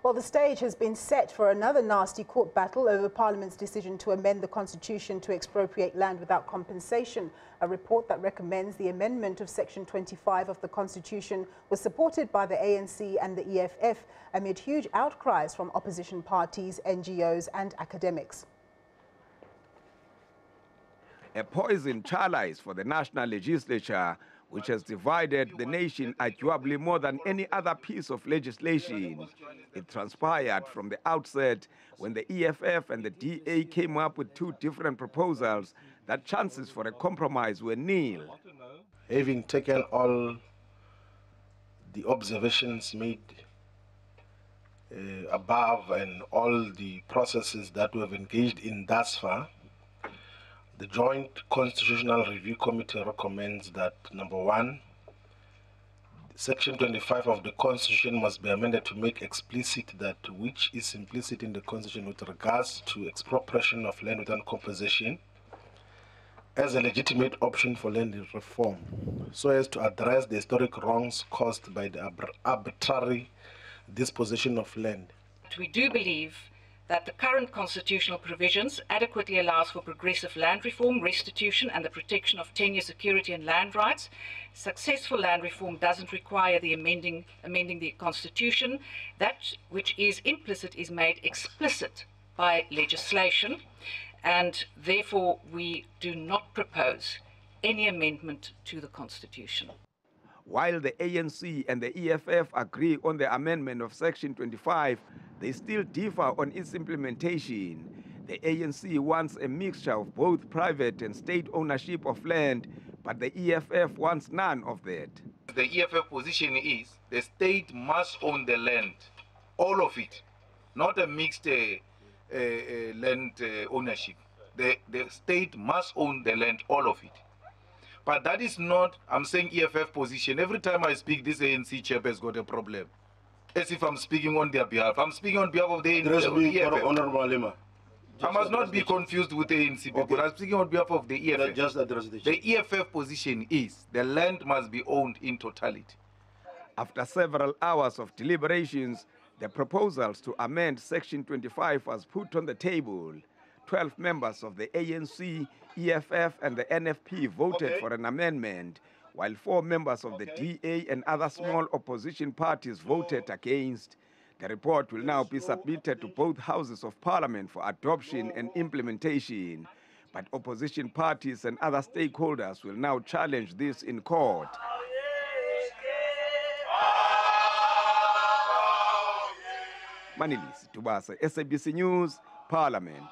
Well, the stage has been set for another nasty court battle over Parliament's decision to amend the Constitution to expropriate land without compensation. A report that recommends the amendment of Section 25 of the Constitution was supported by the ANC and the EFF amid huge outcries from opposition parties, NGOs and academics. A poison chalice for the national legislature, which has divided the nation arguably more than any other piece of legislation. It transpired from the outset when the EFF and the DA came up with two different proposals that chances for a compromise were nil. Having taken all the observations made above and all the processes that we have engaged in thus far, the Joint Constitutional Review Committee recommends that, number one, Section 25 of the Constitution must be amended to make explicit that which is implicit in the Constitution with regards to expropriation of land without compensation as a legitimate option for land reform, so as to address the historic wrongs caused by the arbitrary disposition of land. We do believe that the current constitutional provisions adequately allows for progressive land reform, restitution and the protection of tenure, security and land rights. Successful land reform doesn't require the amending the Constitution. That which is implicit is made explicit by legislation, and therefore we do not propose any amendment to the Constitution. While the ANC and the EFF agree on the amendment of Section 25, they still differ on its implementation. The ANC wants a mixture of both private and state ownership of land, but the EFF wants none of that. The EFF position is the state must own the land, all of it, not a mixed land ownership. The state must own the land, all of it. But that is not, I'm saying EFF position. Every time I speak, this ANC chairman has got a problem. As if I'm speaking on their behalf. I'm speaking on behalf of the EFF. I must not be confused with the ANC people. Okay. I'm speaking on behalf of the EFF. Just address the EFF position is the land must be owned in totality. After several hours of deliberations, the proposals to amend Section 25 was put on the table. 12 members of the ANC, EFF and the NFP voted for an amendment, while 4 members of the DA and other small opposition parties voted against. The report will now be submitted to both houses of parliament for adoption and implementation. But opposition parties and other stakeholders will now challenge this in court. Manilisi Tubasa, SABC News, Parliament.